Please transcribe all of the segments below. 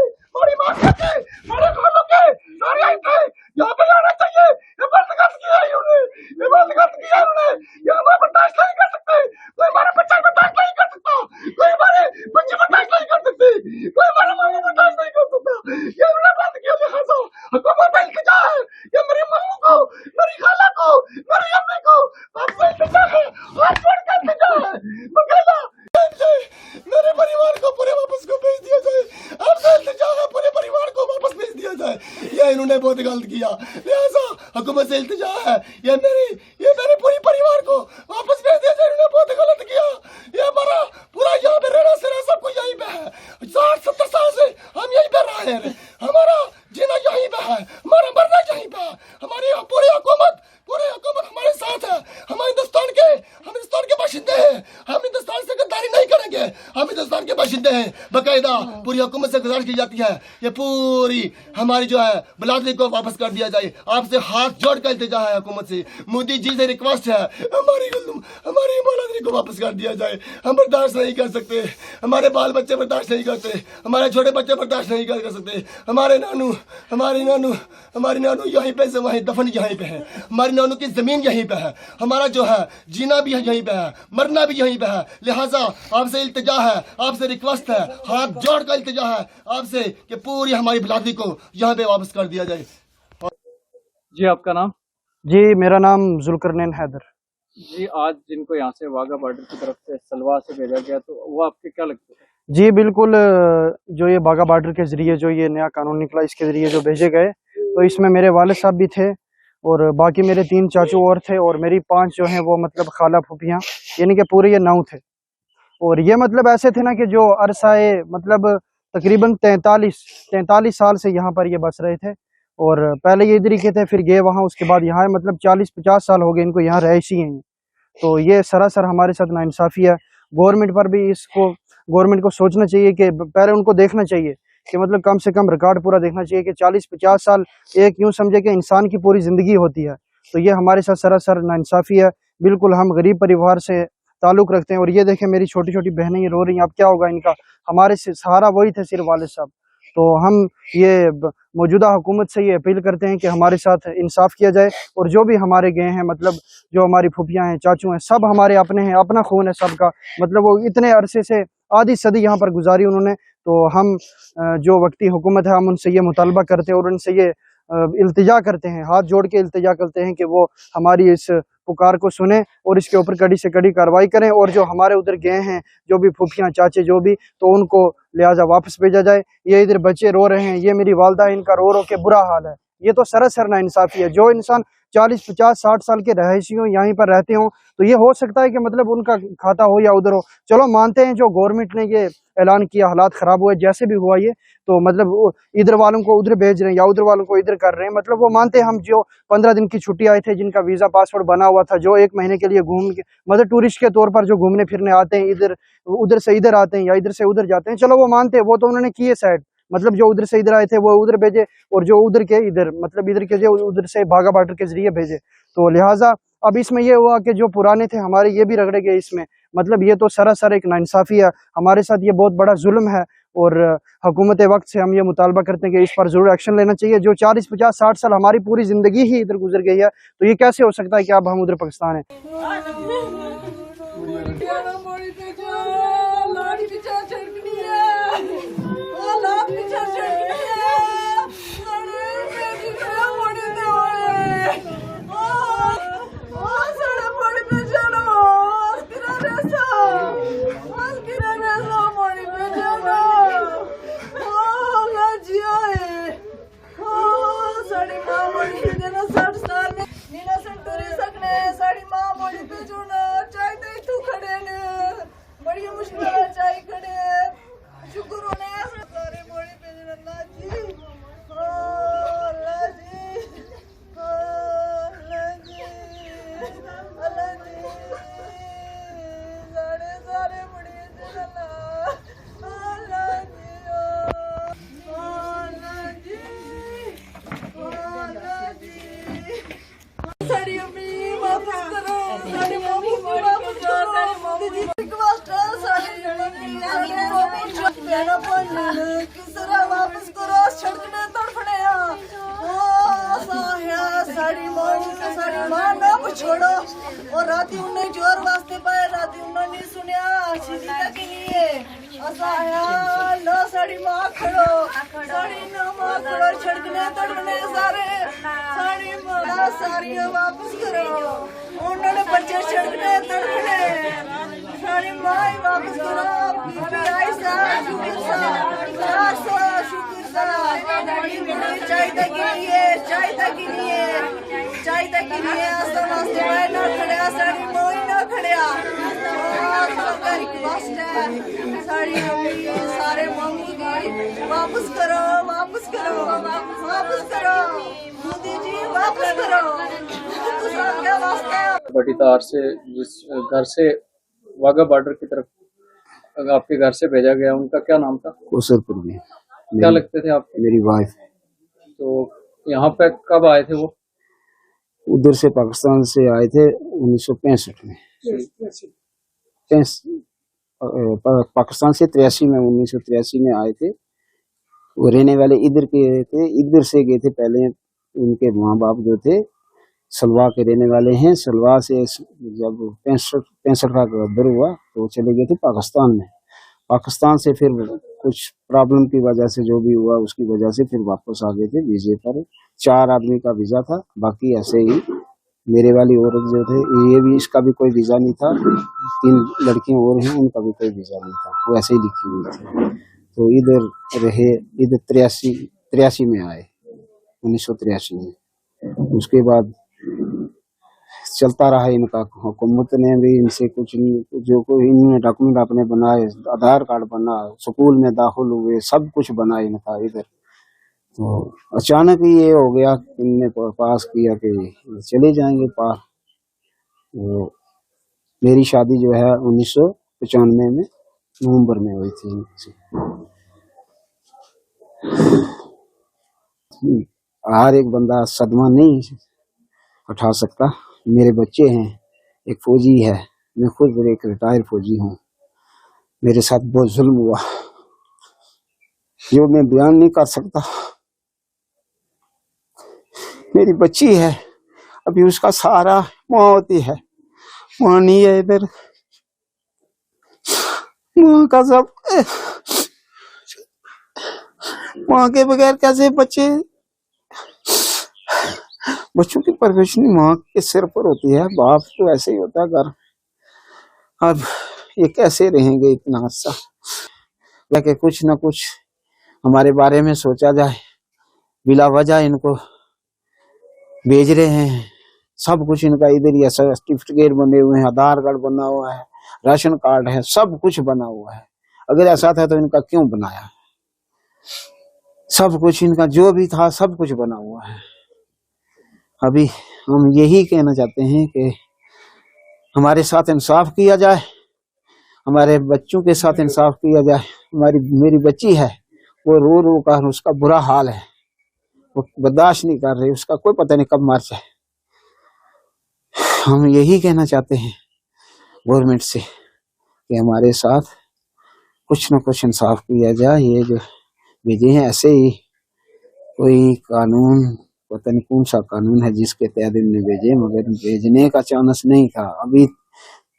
हमारी माँ के हमारे घरों के सारे आए थे, यहाँ पे आना चाहिए। ये बर्दाश्त किया है उन्होंने, ये बर्दाश्त किया उन्होंने, ये हमारे बर्दाश्त नहीं कर सकते। कोई हमारे बच्चा बर्दाश्त नहीं कर सकता, कोई हमारे बच्चे बर्दाश्त नहीं कर सकते, कोई हमारा मामा बर्दाश्त नहीं कर सकता। ये उन्होंने बंद किया। लिहाजा हुकूमत का इल्तिजा है, ये मेरी मामू को, मेरी खाला को, मेरी अम्मी को आपसे इल्तिजा है, हाथ जोड़ के इल्तिजा है। बकायदा मेरे परिवार को पूरे वापस को भेज दिया जाए, आपसे इल्तिजा है, पूरे परिवार को वापस भेज दिया जाए। ये इन्होंने बहुत गलत किया, लिहाजा हुकूमत से इल्तिजा है, ये मेरे पूरी परिवार को वापस भेज दिया जाए। इन्होंने बहुत गलत किया। ये हमारा पूरा यहाँ पे रहना सहना सब कुछ यहीं पे है। 60-70 साल से हम यहीं पे रहे हैं, हमारा जीना यहीं पे है, हमारा मरना यहीं पे है। हमारी पूरी हुकूमत हमारे साथ है। हम हिंदुस्तान के बाशिंदे हैं, हम हिंदुस्तान से गद्दारी नहीं करेंगे, हम हिंदुस्तान के बाशिंदे हैं। बाकायदा पूरी हुकूमत से गुजारिश की जाती है, ये पूरी हमारी जो है बिरादरी को वापस कर दिया जाए। आपसे हाथ जोड़ कर इल्तिजा है हुकूमत से, मोदी जी से रिक्वेस्ट है, हमारी बिरादरी को वापस कर दिया जाए। हम बर्दाश्त नहीं कर सकते, हमारे बाल बच्चे बर्दाश्त नहीं करते, हमारे छोटे बच्चे बर्दाश्त नहीं कर सकते। हमारी नानू यहीं पे से वहीं दफन यहीं पे है, हमारी नानू की जमीन यहीं पे है, हमारा जो है जीना भी यहीं पे है, मरना भी यहीं पे है। लिहाजा आपसे इल्तिजा है, आपसे रिक्वेस्ट है, हाथ जोड़ कर इल्तिजा है आपसे कि पूरी हमारी बिरादरी को यहाँ पे वापस कर दिया जाए। जी आपका नाम? जी मेरा नाम जुल्करनैन हैदर। जी आज जिनको यहाँ से वाघा बॉर्डर की तरफ से सलवा से भेजा गया, तो वो आपके क्या लगता है? जी बिल्कुल, जो ये वाघा बॉर्डर के जरिए जो ये नया कानून निकला, इसके जरिए जो भेजे गए, तो इसमें मेरे वालिद साहब भी थे और बाकी मेरे 3 चाचू और थे, और मेरी 5 जो हैं वो मतलब खाला फूफियाँ, यानी कि पूरे ये 9 थे। और ये मतलब ऐसे थे ना कि जो अरसाए मतलब तकरीबन 43 साल से यहाँ पर ये बस रहे थे, और पहले ये इधर ही के थे, फिर गए वहाँ, उसके बाद यहाँ मतलब 40-50 साल हो गए इनको यहाँ रहायशी हैं। तो ये सरासर हमारे साथ नाइंसाफ़ी है। गवर्नमेंट को सोचना चाहिए कि पहले उनको देखना चाहिए कि मतलब कम से कम रिकॉर्ड पूरा देखना चाहिए कि 40-50 साल एक यूं समझे कि इंसान की पूरी ज़िंदगी होती है। तो ये हमारे साथ सरासर नाइंसाफ़ी है। बिल्कुल हम गरीब परिवार से ताल्लुक़ रखते हैं, और ये देखें मेरी छोटी छोटी बहनें ये रो रही हैं, अब क्या होगा इनका। हमारे सहारा वही थे सिर्फ वालिद साहब। तो हम ये मौजूदा हुकूमत से ये अपील करते हैं कि हमारे साथ इंसाफ किया जाए, और जो भी हमारे गए हैं, मतलब जो हमारी फूफियाँ हैं, चाचू हैं, सब हमारे अपने हैं, अपना खून है सबका। मतलब वो इतने अरसे से आधी सदी यहाँ पर गुजारी उन्होंने। तो हम जो वक्ती हुकूमत है, हम उनसे ये मुतालबा करते हैं और उनसे ये इल्तिजा करते हैं, हाथ जोड़ के इल्तिजा करते हैं कि वो हमारी इस पुकार को सुने और इसके ऊपर कड़ी से कड़ी कार्रवाई करें, और जो हमारे उधर गए हैं जो भी फूफियाँ चाचे जो भी, तो उनको लिहाजा वापस भेजा जाए। ये इधर बच्चे रो रहे हैं, ये मेरी वालदा, इनका रो रो के बुरा हाल है। ये तो सरासर नाइंसाफ़ी है। जो इंसान 40-50-60 साल के रहायशी हो, यहीं पर रहते हों, तो ये हो सकता है कि मतलब उनका खाता हो या उधर हो। चलो मानते हैं जो गवर्नमेंट ने ये ऐलान किया, हालात ख़राब हुए, जैसे भी हुआ ये, तो मतलब इधर वालों को उधर भेज रहे हैं या उधर वालों को इधर कर रहे हैं, मतलब वो मानते हैं। हम जो 15 दिन की छुट्टी आए थे, जिनका वीज़ा पासपोर्ट बना हुआ था, जो 1 महीने के लिए मतलब टूरिस्ट के तौर पर जो घूमने फिरने आते हैं, उधर से इधर आते हैं या इधर से उधर जाते हैं, चलो वो मानते हैं, वो तो उन्होंने किए साइड। मतलब जो उधर से इधर आए थे वो उधर भेजे, और जो उधर के इधर, मतलब इधर के जो उधर से वाघा बॉर्डर के जरिए भेजे। तो लिहाजा अब इसमें ये हुआ कि जो पुराने थे हमारे, ये भी रगड़े गए इसमें। मतलब ये तो सरासर एक नाइंसाफ़ी है, हमारे साथ ये बहुत बड़ा जुल्म है, और हुकूमत वक्त से हम ये मुतालबा करते हैं कि इस पर ज़रूर एक्शन लेना चाहिए। जो 40-50-60 साल हमारी पूरी ज़िंदगी ही इधर गुजर गई है, तो ये कैसे हो सकता है कि अब हम उधर पाकिस्तान हैं। साड़ी मां और राती उन्हें जोर वास्ते पाए राती उन्होंने नहीं सुनिया शिदिका के लिए असा यार लो साड़ी माँ खड़ो साड़ी ना माँ खड़ो छड़कने तड़कने साड़ी माँ साड़ियाँ वापस करो उन्होंने बच्चे छड़कने तड़कने साड़ी माँ वापस करो पीपीआई सा शुक्र सा 400 शुक्र सा चाहिए असा वास्ते मैं ना खड़िया साड़ी मोई ना खड़िया रिक्वेस्ट है साड़ी सारे मांगूंगी वापस करो मोदी जी वापस करो क्या वास्ता बड़ी तार से जिस घर से वाघा बॉर्डर की तरफ आपके घर से भेजा गया, उनका क्या नाम था? कोसरपुर में क्या लगते थे आपके? मेरी वाइफ। तो यहाँ पे कब आए थे वो? उधर से पाकिस्तान से आए थे 1965 में। पाकिस्तान से 1983 में आए थे। वो रहने वाले इधर के थे, इधर से गए थे पहले। उनके माँ बाप जो थे सलवा के रहने वाले हैं। सलवा से जब 65 का गदर हुआ तो चले गए थे पाकिस्तान में। पाकिस्तान से फिर कुछ प्रॉब्लम की वजह से जो भी हुआ उसकी वजह से फिर वापस आ गए थे वीजे पर। 4 आदमी का वीजा था, बाकी ऐसे ही मेरे वाली औरत जो थे ये भी, इसका भी कोई वीजा नहीं था। 3 लड़कियां और हैं, उनका भी कोई वीजा नहीं था, वो ऐसे ही लिखी हुई थी। तो इधर रहे, इधर 83 में आए, 1983 में। उसके बाद चलता रहा इनका। हुकूमत ने भी इनसे कुछ नहीं, जो कोई इन्होंने डॉक्यूमेंट अपने बनाए, आधार कार्ड बना, स्कूल में दाखिल हुए, सब कुछ बना इनका इधर। तो अचानक ही ये हो गया, इनने पास किया कि चले जाएंगे पार। तो मेरी शादी जो है 1995 में नवंबर में हुई थी इनसे। हर एक बंदा सदमा नहीं उठा सकता। मेरे बच्चे हैं, एक फौजी है, मैं खुद एक रिटायर्ड फौजी हूँ। मेरे साथ बहुत जुल्म हुआ जो मैं बयान नहीं कर सकता। मेरी बच्ची है, अभी उसका सहारा माँ होती है, माँ नहीं है इधर। माँ का सब, माँ के बगैर कैसे बच्चों की परवरिश माँ के सिर पर होती है। बाप तो ऐसे ही होता है घर। अब ये कैसे रहेंगे इतना अच्छा? लेकिन कुछ न कुछ हमारे बारे में सोचा जाए। बिला वजह इनको भेज रहे हैं, सब कुछ इनका इधर ही सर्टिफिकेट बने हुए हैं, आधार कार्ड बना हुआ है, राशन कार्ड है, सब कुछ बना हुआ है। अगर ऐसा था तो इनका क्यों बनाया? सब कुछ इनका जो भी था सब कुछ बना हुआ है। अभी हम यही कहना चाहते हैं कि हमारे साथ इंसाफ किया जाए, हमारे बच्चों के साथ इंसाफ किया जाए। मेरी बच्ची है, वो रो रो कर, उसका बुरा हाल है, वो बर्दाश्त नहीं कर रही, उसका कोई पता नहीं कब मर जाए। हम यही कहना चाहते हैं गवर्नमेंट से कि हमारे साथ कुछ न कुछ इंसाफ किया जाए। ये जो भेजे हैं ऐसे ही कोई कानून, पता नहीं कौन सा कानून है जिसके तहत इन्हें भेजे, मगर भेजने का चांस नहीं था। अभी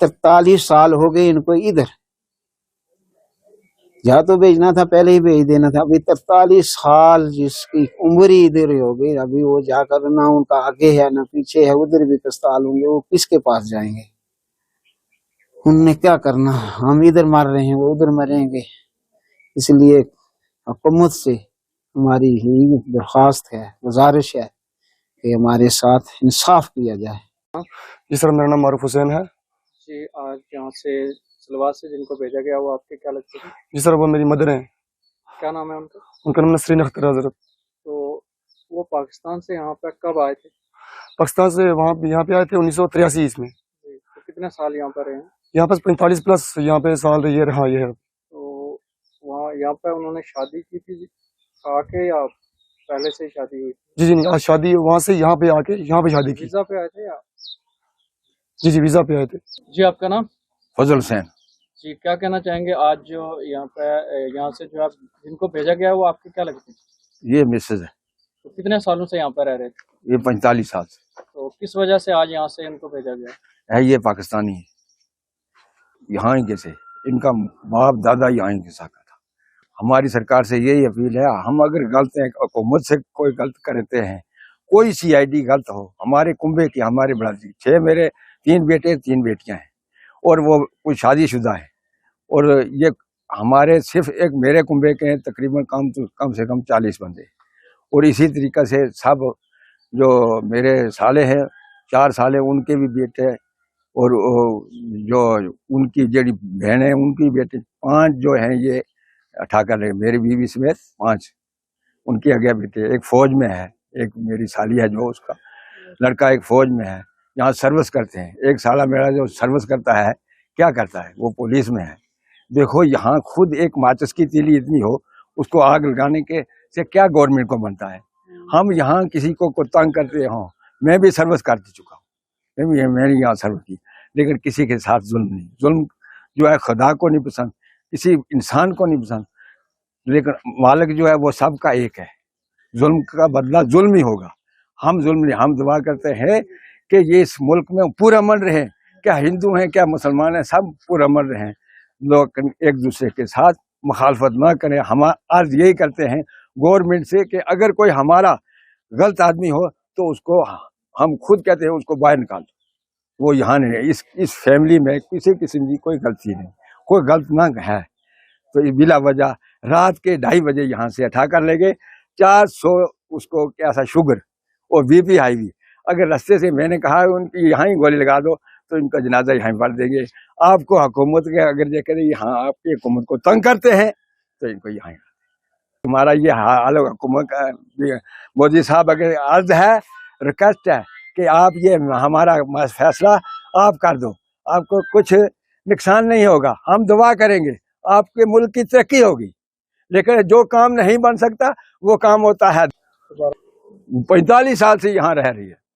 43 साल हो गए इनको इधर, या तो भेजना था पहले ही भेज देना था। अभी 43 साल जिसकी उम्र ही इधर हो गई, अभी वो जाकर ना उनका आगे है ना पीछे है, उधर भी कस्ताल होंगे, वो किसके पास जाएंगे? उनने क्या करना? हम इधर मर रहे हैं, वो उधर मरेंगे। इसलिए हुकूमत से हमारी यही दरख्वास्त है, गुजारिश है कि हमारे साथ इंसाफ किया जाए। जी सर, मेरा नाम मारूफ हुसैन है। जी, आज यहाँ से सलवा से जिनको भेजा गया वो आपके क्या लगते हैं? जी सर, वो मेरी मदर हैं। क्या नाम है उनका? उनका नाम नसरीन अख्तर हजरत। तो वो पाकिस्तान से यहाँ पे कब आए थे? पाकिस्तान से यहाँ पे आए थे 1983 में। तो कितने साल यहाँ पर रहे हैं? यहाँ पर 45 प्लस यहाँ पे साल रही है। हाँ, ये है। तो वहाँ यहाँ पे उन्होंने शादी की थी आके या पहले से ही शादी हुई? जी नहीं, आज शादी वहाँ से यहाँ पे आके यहाँ पे शादी की। वीजा पे आए थे या? जी वीजा पे आए थे। जी, आपका नाम? फजल हुसैन। जी, क्या कहना चाहेंगे? आज जो यहाँ पे यहाँ से जो आप जिनको भेजा गया वो आपके क्या लगते हैं? ये मिसेज है। तो कितने सालों से यहाँ पर रह रहे थे? ये 45 साल से। तो किस वजह से आज यहाँ से इनको भेजा गया? है ये पाकिस्तानी है, यहाँ के से इनका बाप दादा यहाँ के साथ था। हमारी सरकार से यही अपील है, हम अगर गलत हैं, हुकूमत से कोई गलत करते हैं, कोई CID गलत हो, हमारे कुंबे की, हमारे बरादरी 6 मेरे 3 बेटे 3 बेटियां हैं और वो कोई शादीशुदा है, और ये हमारे सिर्फ एक मेरे कुंबे के हैं तकरीबन कम से कम 40 बंदे, और इसी तरीके से सब जो मेरे साले हैं 4 साले उनके भी बेटे, और जो उनकी जड़ी बहन है उनकी बेटे 5 जो हैं ये ठाकर रहे, मेरी बीवी समेत 5 उनके आगे बेटे। एक फौज में है, एक मेरी साली है जो उसका लड़का एक फौज में है, यहाँ सर्विस करते हैं। एक साला मेरा जो सर्विस करता है, क्या करता है, वो पुलिस में है। देखो यहाँ खुद एक माचिस की तीली इतनी हो, उसको आग लगाने के से क्या गवर्नमेंट को बनता है। हम यहाँ किसी को तंग करते हों, मैं भी सर्विस कर चुका हूँ, मैंने यहाँ सर्विस की, लेकिन किसी के साथ जुल्म नहीं। जुल्म जो है खुदा को नहीं पसंद, किसी इंसान को नहीं पसंद, लेकिन मालिक जो है वो सबका एक है। जुल्म का बदला जुल्म ही होगा, हम जुल्म नहीं। हम दुआ करते हैं कि ये इस मुल्क में पूरा अमन रहे, क्या हिंदू हैं क्या मुसलमान हैं, सब पूरा अमन रहे, लोग एक दूसरे के साथ मुखालफत ना करें। हम आज यही करते हैं गवर्नमेंट से कि अगर कोई हमारा गलत आदमी हो तो उसको हम खुद कहते हैं उसको बाहर निकाल दो। वो यहाँ नहीं है, इस फैमिली में किसी किस्म की कोई गलती नहीं, कोई गलत ना है। तो बिला वजह रात के 2:30 बजे यहाँ से हटा कर ले गए। 400 उसको क्या सा शुगर और BP हाई भी। अगर रास्ते से मैंने कहा उनकी यहाँ ही गोली लगा दो तो इनका जनाजा यहाँ भर देंगे। आपको हुकूमत के अगर ये करें यहाँ आपकी हुकूमत को तंग करते हैं तो इनको यहाँ हमारा ये हाल हुकूमत का। मोदी साहब अगर अर्ज है, रिक्वेस्ट है कि आप ये हमारा फैसला आप कर दो, आपको कुछ नुकसान नहीं होगा, हम दुआ करेंगे, आपके मुल्क की तरक्की होगी। लेकिन जो काम नहीं बन सकता वो काम होता है। 45 साल से यहाँ रह रही है।